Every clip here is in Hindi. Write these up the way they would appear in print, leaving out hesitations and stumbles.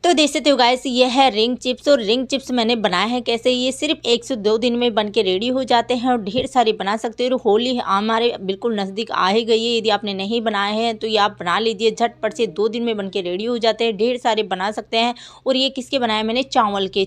तो देख सकते हो गाइस, ये है रिंग चिप्स। और रिंग चिप्स मैंने बनाए हैं कैसे, ये सिर्फ 1 से 2 दिन में बन के रेडी हो जाते हैं और ढेर सारे बना सकते हो। होली हमारे बिल्कुल नज़दीक आ ही गई है, यदि आपने नहीं बनाए हैं तो ये आप बना लीजिए, झटपट से 2 दिन में बन के रेडी हो जाते हैं, ढेर सारे बना सकते हैं। और ये किसके बनाए मैंने, चावल के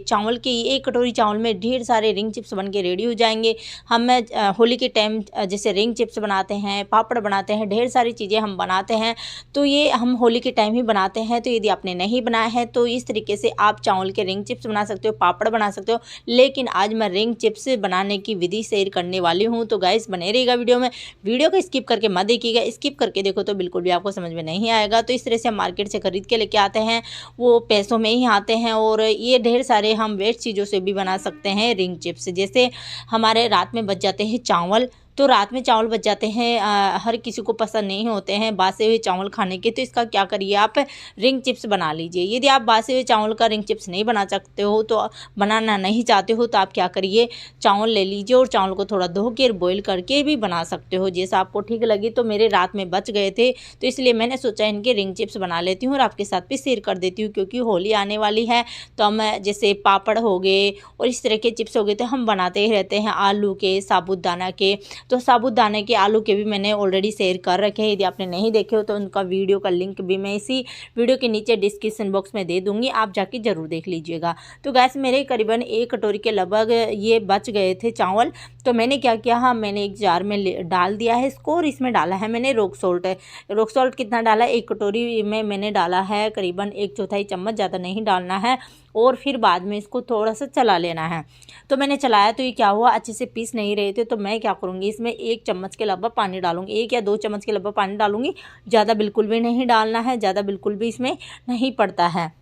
1 कटोरी चावल में ढेर सारे रिंग चिप्स बन के रेडी हो जाएंगे। हम होली के टाइम जैसे रिंग चिप्स बनाते हैं, पापड़ बनाते हैं, ढेर सारी चीज़ें हम बनाते हैं, तो ये हम होली के टाइम ही बनाते हैं। तो यदि आपने नहीं बनाया है तो इस तरीके से आप चावल के रिंग चिप्स बना सकते हो, पापड़ बना सकते हो। लेकिन आज मैं रिंग चिप्स बनाने की विधि शेयर करने वाली हूँ, तो गाइस बने रहिएगा वीडियो में। वीडियो को स्किप करके मत देखिएगा, स्किप करके देखो तो बिल्कुल भी आपको समझ में नहीं आएगा। तो इस तरह से हम मार्केट से खरीद के लेके आते हैं, वो पैसों में ही आते हैं। और ये ढेर सारे हम वेस्ट चीज़ों से भी बना सकते हैं रिंग चिप्स। जैसे हमारे रात में बच जाते हैं चावल, तो रात में चावल बच जाते हैं, हर किसी को पसंद नहीं होते हैं बासे हुए चावल खाने के, तो इसका क्या करिए, आप रिंग चिप्स बना लीजिए। यदि आप बासे हुए चावल का रिंग चिप्स नहीं बना सकते हो, तो बनाना नहीं चाहते हो, तो आप क्या करिए, चावल ले लीजिए और चावल को थोड़ा धो के बॉईल करके भी बना सकते हो, जैसा आपको ठीक लगे। तो मेरे रात में बच गए थे, तो इसलिए मैंने सोचा इनके रिंग चिप्स बना लेती हूँ और आपके साथ भी शेयर कर देती हूँ, क्योंकि होली आने वाली है। तो हम जैसे पापड़ हो गए और इस तरह के चिप्स हो गए, तो हम बनाते ही रहते हैं आलू के, साबूदाना के। तो साबूदाने के, आलू के भी मैंने ऑलरेडी शेयर कर रखे हैं, यदि आपने नहीं देखे हो तो उनका वीडियो का लिंक भी मैं इसी वीडियो के नीचे डिस्क्रिप्शन बॉक्स में दे दूंगी, आप जाके ज़रूर देख लीजिएगा। तो गैस मेरे करीबन 1 कटोरी के लगभग ये बच गए थे चावल। तो मैंने क्या किया, हाँ मैंने एक जार में डाल दिया है इसको, और इसमें डाला है मैंने रॉक सॉल्ट। रॉक सॉल्ट कितना डाला है, 1 कटोरी में मैंने डाला है करीबन 1/4 चम्मच, ज़्यादा नहीं डालना है। और फिर बाद में इसको थोड़ा सा चला लेना है। तो मैंने चलाया तो ये क्या हुआ, अच्छे से पीस नहीं रहे थे। तो मैं क्या करूँगी, इसमें 1 चम्मच के लगभग पानी डालूंगी, 1 या 2 चम्मच के लगभग पानी डालूंगी। ज़्यादा बिल्कुल भी नहीं डालना है, ज़्यादा बिल्कुल भी इसमें नहीं पड़ता है।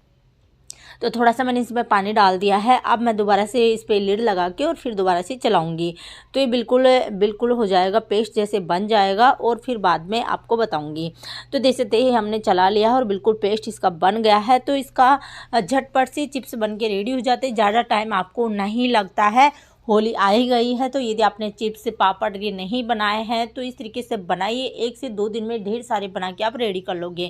तो थोड़ा सा मैंने इसमें पानी डाल दिया है। अब मैं दोबारा से इस पर लिड लगा के और फिर दोबारा से चलाऊंगी, तो ये बिल्कुल बिल्कुल हो जाएगा, पेस्ट जैसे बन जाएगा। और फिर बाद में आपको बताऊंगी। तो देख सकते ही हमने चला लिया है और बिल्कुल पेस्ट इसका बन गया है। तो इसका झटपट से चिप्स बन के रेडी हो जाते, ज़्यादा टाइम आपको नहीं लगता है। होली आ ही गई है, तो यदि आपने चिप्स पापड़ ये नहीं बनाए हैं तो इस तरीके से बनाइए, 1 से 2 दिन में ढेर सारे बना के आप रेडी कर लोगे।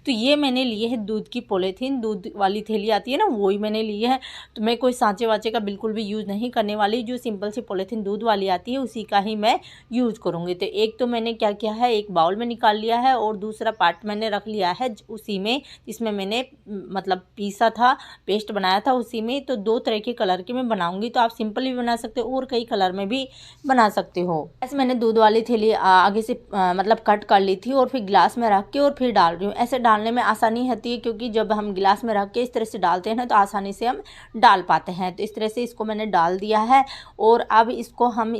तो ये मैंने लिए है दूध की पॉलीथीन, दूध वाली थैली आती है ना, वही मैंने ली है। तो मैं कोई सांचे वाचे का बिल्कुल भी यूज़ नहीं करने वाली, जो सिंपल सी पॉलीथीन दूध वाली आती है उसी का ही मैं यूज़ करूँगी। तो एक तो मैंने क्या किया है, एक बाउल में निकाल लिया है और दूसरा पार्ट मैंने रख लिया है उसी में, जिसमें मैंने मतलब पीसा था, पेस्ट बनाया था उसी में। तो 2 तरह के कलर के मैं बनाऊँगी, तो आप सिंपल भी बना सकते हो और कई कलर में भी बना सकते हो। ऐसे मैंने दूध वाली थैली आगे से मतलब कट कर ली थी और फिर गिलास में रख के और फिर डाल रही हूँ। ऐसे डालने में आसानी होती है, क्योंकि जब हम गिलास में रख के इस तरह से डालते हैं ना, तो आसानी से हम डाल पाते हैं। तो इस तरह से इसको मैंने डाल दिया है। और अब इसको हम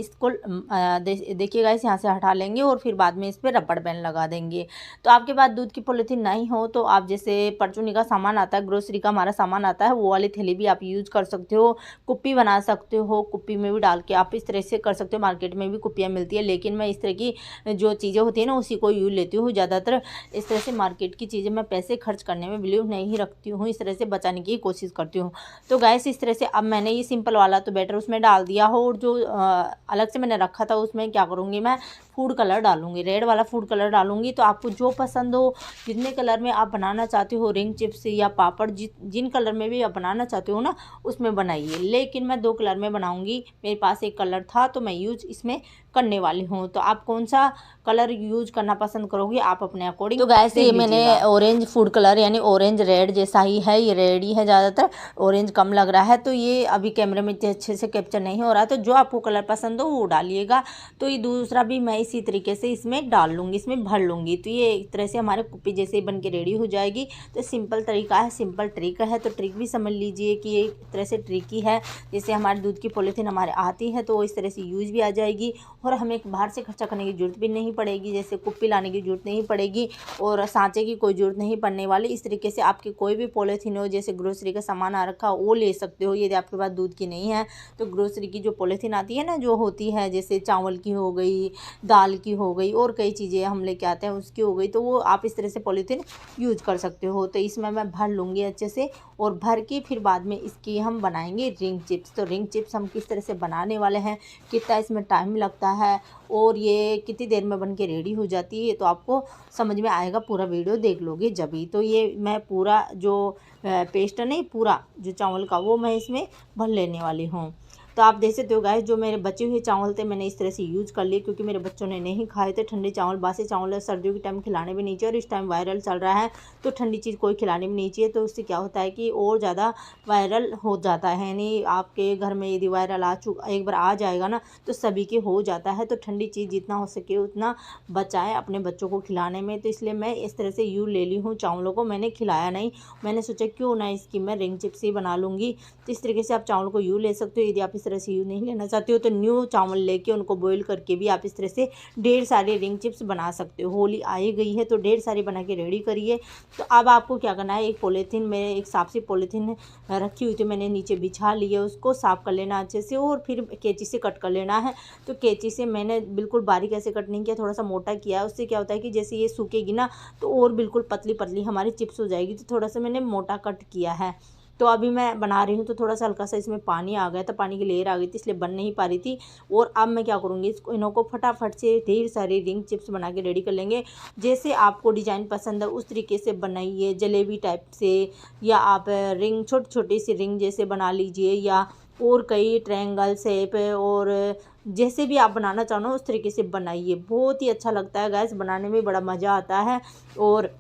देखिएगा इस यहाँ से हटा लेंगे और फिर बाद में इस पर रबड़ बैंड लगा देंगे। तो आपके पास दूध की पॉलीथीन नहीं हो तो आप जैसे परचूनी का सामान आता है, ग्रोसरी का हमारा सामान आता है, वो वाली थैली भी आप यूज़ कर सकते हो। कुप्पी बना सकते हो, कुप्पी में भी डाल के आप इस तरह से कर सकते हो। मार्केट में भी कुप्पियाँ मिलती है, लेकिन मैं इस तरह की जो चीज़ें होती है ना उसी को यूज लेती हूँ ज़्यादातर। इस तरह से मार्केट की चीज़ें मैं पैसे खर्च करने में बिलीव नहीं रखती हूँ, इस तरह से बचाने की कोशिश करती हूँ। तो गैस इस तरह से अब मैंने ये सिंपल वाला तो बैटर उसमें डाल दिया हो, और जो अलग से मैंने रखा था उसमें क्या करूँगी, मैं फूड कलर डालूंगी, रेड वाला फूड कलर डालूंगी। तो आपको जो पसंद हो, जितने कलर में आप बनाना चाहते हो रिंग चिप्स या पापड़, जिन कलर में भी आप बनाना चाहते हो ना उसमें बनाइए। लेकिन मैं 2 कलर में बनाऊंगी, मेरे पास एक कलर था तो मैं यूज इसमें करने वाली हूँ। तो आप कौन सा कलर यूज करना पसंद करोगे आप अपने अकॉर्डिंग। तो गैस ये मैंने ऑरेंज फूड कलर यानी ऑरेंज रेड जैसा ही है, ये रेड ही है, ज़्यादातर ऑरेंज कम लग रहा है। तो ये अभी कैमरे में अच्छे से कैप्चर नहीं हो रहा, तो जो आपको कलर पसंद हो वो डालिएगा। तो ये दूसरा भी मैं इसी तरीके से इसमें डाल लूँगी, इसमें भर लूँगी। तो ये एक तरह से हमारे कुप्पी जैसे बन के रेडी हो जाएगी। तो सिंपल तरीका है, सिंपल ट्रिक है। तो ट्रिक भी समझ लीजिए कि ये एक तरह से ट्रिक ही है। जैसे हमारे दूध की पॉलीथीन हमारे आती है तो इस तरह से यूज भी आ जाएगी, और हमें बाहर से खर्चा करने की जरूरत भी नहीं पड़ेगी, जैसे कुप्पी लाने की जरूरत नहीं पड़ेगी और सांचे की कोई जरूरत नहीं पड़ने वाली। इस तरीके से आपके कोई भी पॉलीथीन हो, जैसे ग्रोसरी का सामान आ रखा वो ले सकते हो। यदि आपके पास दूध की नहीं है तो ग्रोसरी की जो पॉलीथीन आती है ना, जो होती है जैसे चावल की हो गई, दाल की हो गई और कई चीज़ें हम लेके आते हैं उसकी हो गई, तो वो आप इस तरह से पॉलीथीन यूज कर सकते हो। तो इसमें मैं भर लूँगी अच्छे से, और भर के फिर बाद में इसकी हम बनाएंगे रिंग चिप्स। तो रिंग चिप्स हम किस तरह से बनाने वाले हैं, कितना इसमें टाइम लगता है और ये कितनी देर में बन के रेडी हो जाती है, तो आपको समझ में आएगा, पूरा वीडियो देख लोगे जब ही। तो ये मैं पूरा जो पेस्ट नहीं, पूरा जो चावल का वो मैं इसमें भर लेने वाली हूँ। तो आप देख सकते हो गाइस, जो मेरे बचे हुए चावल थे मैंने इस तरह से यूज़ कर लिए, क्योंकि मेरे बच्चों ने नहीं खाए थे ठंडे चावल। बासी चावल सर्दियों के टाइम खिलाने भी नहीं चाहिए, और इस टाइम वायरल चल रहा है तो ठंडी चीज़ कोई खिलानी भी नहीं चाहिए। तो उससे क्या होता है कि और ज़्यादा वायरल हो जाता है, यानी आपके घर में यदि वायरल एक बार आ जाएगा ना तो सभी के हो जाता है। तो ठंडी चीज़ जितना हो सके उतना बचाएं अपने बच्चों को खिलाने में। तो इसलिए मैं इस तरह से यूँ ले ली हूँ चावलों को, मैंने खिलाया नहीं। मैंने सोचा क्यों ना इसकी मैं रिंग चिप्स ही बना लूँगी। तो इस तरीके से आप चावल को यूँ ले सकते हो। यदि आप इस तरह से यूँ नहीं लेना चाहते हो तो न्यू चावल लेके उनको बॉईल करके भी आप इस तरह से ढेर सारे रिंग चिप्स बना सकते हो। होली आ ही गई है तो ढेर सारी बना के रेडी करिए। तो अब आपको क्या करना है, एक पॉलीथीन में एक साफ सी पॉलीथीन रखी हुई थी मैंने, नीचे बिछा ली है, उसको साफ कर लेना अच्छे से और फिर कैंची से कट कर लेना है। तो कैंची से मैंने बिल्कुल बारीक ऐसे कट नहीं किया, थोड़ा सा मोटा किया है। उससे क्या होता है कि जैसे ये सूखेगी ना तो और बिल्कुल पतली पतली हमारी चिप्स हो जाएगी। तो थोड़ा सा मैंने मोटा कट किया है। तो अभी मैं बना रही हूँ तो थोड़ा सा हल्का सा इसमें पानी आ गया था, पानी की लेयर आ गई थी, इसलिए बन नहीं पा रही थी। और अब मैं क्या करूँगी, इसको इन्हों को फटाफट से ढेर सारी रिंग चिप्स बना के रेडी कर लेंगे। जैसे आपको डिज़ाइन पसंद है उस तरीके से बनाइए, जलेबी टाइप से, या आप रिंग छोटी छोटी सी रिंग जैसे बना लीजिए, या और कई ट्रायंगल शेप, और जैसे भी आप बनाना चाहो उस तरीके से बनाइए। बहुत ही अच्छा लगता है गैस, बनाने में बड़ा मज़ा आता है और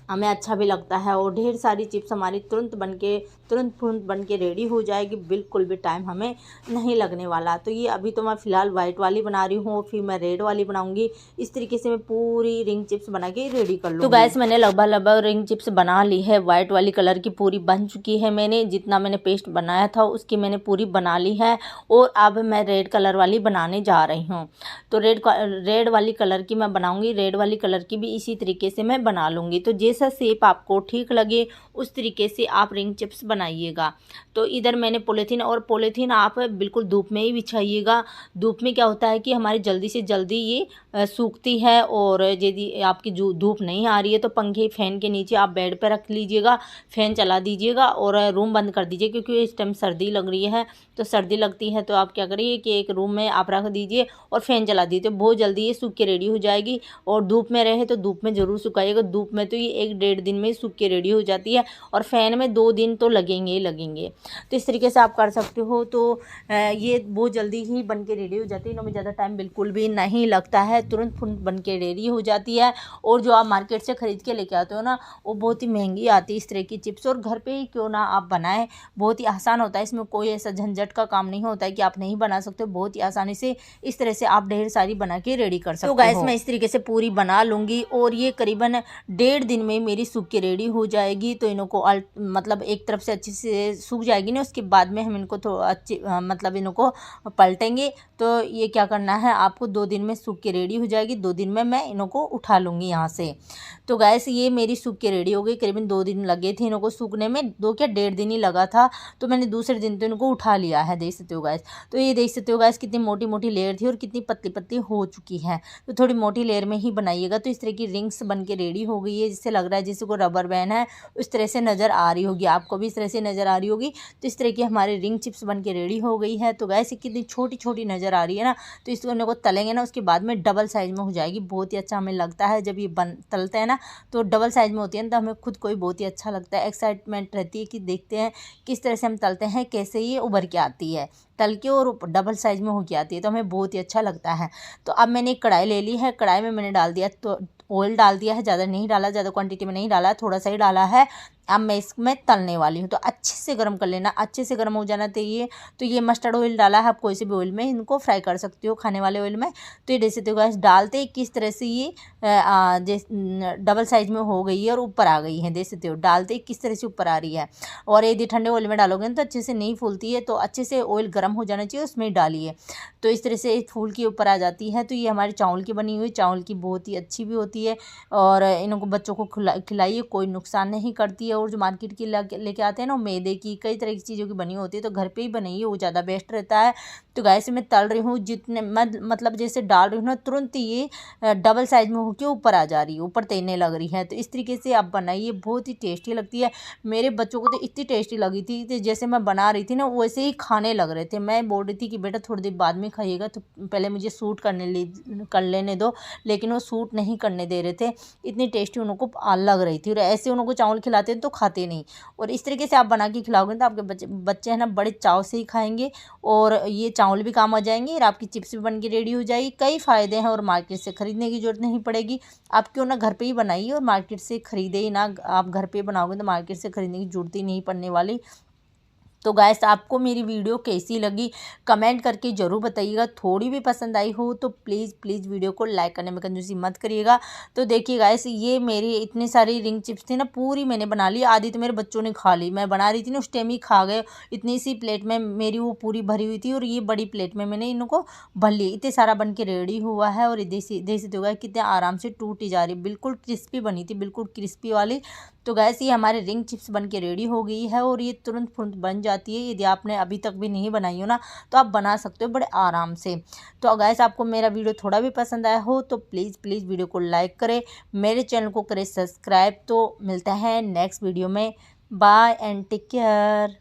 हमें अच्छा भी लगता है। और ढेर सारी चिप्स हमारी तुरंत बन के रेडी हो जाएगी, बिल्कुल भी टाइम हमें नहीं लगने वाला। तो ये अभी तो मैं फ़िलहाल वाइट वाली बना रही हूँ, फिर मैं रेड वाली बनाऊँगी। इस तरीके से मैं पूरी रिंग चिप्स बना के रेडी कर लूँगी। तो गैस मैंने लगभग रिंग चिप्स बना ली है, वाइट वाली कलर की पूरी बन चुकी है। मैंने जितना मैंने पेस्ट बनाया था उसकी मैंने पूरी बना ली है, और अब मैं रेड कलर वाली बनाने जा रही हूँ। तो रेड वाली कलर की मैं बनाऊँगी, रेड वाली कलर की भी इसी तरीके से मैं बना लूँगी। तो जैसा शेप आपको ठीक लगे उस तरीके से आप रिंग चिप्स बनाइएगा। तो इधर मैंने पॉलीथीन आप बिल्कुल धूप में ही बिछाइएगा। धूप में क्या होता है कि हमारी जल्दी से जल्दी ये सूखती है, और यदि आपकी जो धूप नहीं आ रही है तो पंखे फैन के नीचे आप बेड पर रख लीजिएगा, फैन चला दीजिएगा और रूम बंद कर दीजिए, क्योंकि इस टाइम सर्दी लग रही है। तो सर्दी लगती है तो आप क्या करिए कि एक रूम में आप रख दीजिए और फैन चला दीजिए, बहुत जल्दी ये सूख के रेडी हो जाएगी। और धूप में रहे तो धूप में ज़रूर सुखाइएगा, धूप में तो ये 1-1.5 दिन में सूख के रेडी हो जाती है, और फैन में 2 दिन तो लगेंगे ही लगेंगे। तो इस तरीके से आप कर सकते हो। तो ये बहुत जल्दी ही बन के रेडी हो जाती है, इनमें ज़्यादा टाइम बिल्कुल भी नहीं लगता है, तुरंत बन के रेडी हो जाती है। और जो आप मार्केट से ख़रीद के लेके आते हो ना वो बहुत ही महंगी आती है इस तरह की चिप्स, और घर पे ही क्यों ना आप बनाएं, बहुत ही आसान होता है। इसमें कोई ऐसा झंझट का काम नहीं होता है कि आप नहीं बना सकते, बहुत ही आसानी से इस तरह से आप ढेर सारी बना के रेडी कर सकते हो। तो गाइस मैं इस तरीके से पूरी बना लूँगी, और ये करीबन 1.5 दिन में मेरी सूख के रेडी हो जाएगी। तो इनको मतलब एक तरफ से अच्छे से सूख जाएगी ना, उसके बाद में हम इनको तो मतलब इनको पलटेंगे। तो ये क्या करना है, आपको 2 दिन में सूख के रेडी हो जाएगी, 2 दिन में मैं इनको उठा लूँगी यहाँ से। तो गैस ये मेरी सूख के रेडी हो गई, करीबन 2 दिन लगे थे इनको सूखने में, 2 क्या 1.5 दिन ही लगा था। तो मैंने दूसरे दिन तो इनको उठा लिया है, देख सकते हो गैस। तो ये देख सकते हो गैस कितनी मोटी मोटी लेयर थी और कितनी पतली पतली हो चुकी है। तो थोड़ी मोटी लेयर में ही बनाइएगा। तो इस तरह की रिंग्स बन के रेडी हो गई है, जिससे लग रहा है जैसे कोई रबर बैंड है, उस तरह से नज़र आ रही होगी, आपको भी इस तरह से नज़र आ रही होगी। तो इस तरह की हमारी रिंग चिप्स बन के रेडी हो गई है। तो गैस कितनी छोटी छोटी नज़र आ रही है ना, तो इसको तलेंगे ना उसके बाद में डबल साइज़ में हो जाएगी। बहुत ही अच्छा हमें लगता है जब ये तलते हैं ना, तो डबल साइज़ में होती है ना, तो हमें खुद को ही बहुत ही अच्छा लगता है, एक्साइटमेंट रहती है कि देखते हैं किस तरह से हम तलते हैं, कैसे ये उभर के आती है तल के और डबल साइज़ में हो के आती है। तो हमें बहुत ही अच्छा लगता है। तो अब मैंने एक कढ़ाई ले ली है, कढ़ाई में मैंने डाल दिया तो ऑयल डाल दिया है, ज़्यादा नहीं डाला, ज़्यादा क्वांटिटी में नहीं डाला, थोड़ा सा ही डाला है। अब मैं इसमें तलने वाली हूँ। तो अच्छे से गर्म कर लेना, अच्छे से गर्म हो जाना चाहिए। तो ये मस्टर्ड ऑयल डाला है, आप कोई से भी ऑयल में इनको फ्राई कर सकते हो, खाने वाले ऑयल में। तो ये जैसे तो गैस डालते किस तरह से ये डबल साइज में हो गई है और ऊपर आ गई है, देख सकते हो, डालते किस तरह से ऊपर आ रही है। और यदि ठंडे ऑयल में डालोगे तो अच्छे से नहीं फूलती है, तो अच्छे से ऑयल गर्म हो जाना चाहिए, उसमें डालिए। तो इस तरह से फूल के ऊपर आ जाती है। तो ये हमारी चावल की बनी हुई, चावल की बहुत ही अच्छी भी होती है, और इनको बच्चों को खिलाइए, कोई नुकसान नहीं करती है। और जो मार्केट की लेके आते हैं ना मैदे की कई तरह की चीज़ों की बनी होती है, तो घर पे ही बनाइए, वो ज़्यादा बेस्ट रहता है। तो गैस मैं तल रही हूँ, जितने मतलब जैसे डाल रही हूँ ना तुरंत ये डबल साइज में होकर ऊपर आ जा रही है, ऊपर तैरने लग रही है। तो इस तरीके से आप बनाइए, बहुत ही टेस्टी लगती है। मेरे बच्चों को तो इतनी टेस्टी लगी थी कि जैसे मैं बना रही थी ना वैसे ही खाने लग रहे थे। मैं बोल रही थी कि बेटा थोड़ी देर बाद में खाइएगा, तो पहले मुझे सूट कर लेने दो, लेकिन वो सूट नहीं करने दे रहे थे, इतनी टेस्टी उनको लग रही थी। और ऐसे उनको चावल खिलाते हैं तो खाते नहीं, और इस तरीके से आप बना के खिलाओगे तो आपके बच्चे हैं ना बड़े चाव से ही खाएंगे, और ये चावल भी काम आ जाएंगे और आपकी चिप्स भी बन के रेडी हो जाएगी। कई फ़ायदे हैं, और मार्केट से ख़रीदने की ज़रूरत नहीं पड़ेगी। आप क्यों ना घर पे ही बनाइए और मार्केट से ख़रीदे ही ना, आप घर पे बनाओगे तो मार्केट से ख़रीदने की ज़रूरत ही नहीं पड़ने वाली। तो गाइस आपको मेरी वीडियो कैसी लगी कमेंट करके ज़रूर बताइएगा। थोड़ी भी पसंद आई हो तो प्लीज़ वीडियो को लाइक करने में कंजूसी मत करिएगा। तो देखिए गाइस, ये मेरी इतनी सारी रिंग चिप्स थी ना, पूरी मैंने बना ली, आधी तो मेरे बच्चों ने खा ली। मैं बना रही थी ना उस टाइम ही खा गए, इतनी सी प्लेट में मेरी वो पूरी भरी हुई थी, और ये बड़ी प्लेट में मैंने इनको भर ली। इतने सारा बन के रेडी हुआ है, और देसी देसी तो गाइस कितने आराम से टूटी जा रही, बिल्कुल क्रिस्पी बनी थी, बिल्कुल क्रिस्पी वाली। तो गैस ये हमारे रिंग चिप्स बन के रेडी हो गई है, और ये तुरंत फुरंत बन जाती है। यदि आपने अभी तक भी नहीं बनाई हो ना, तो आप बना सकते हो बड़े आराम से। तो गैस आपको मेरा वीडियो थोड़ा भी पसंद आया हो तो प्लीज़ वीडियो को लाइक करें, मेरे चैनल को करें सब्सक्राइब। तो मिलता है नेक्स्ट वीडियो में। Bye and take care.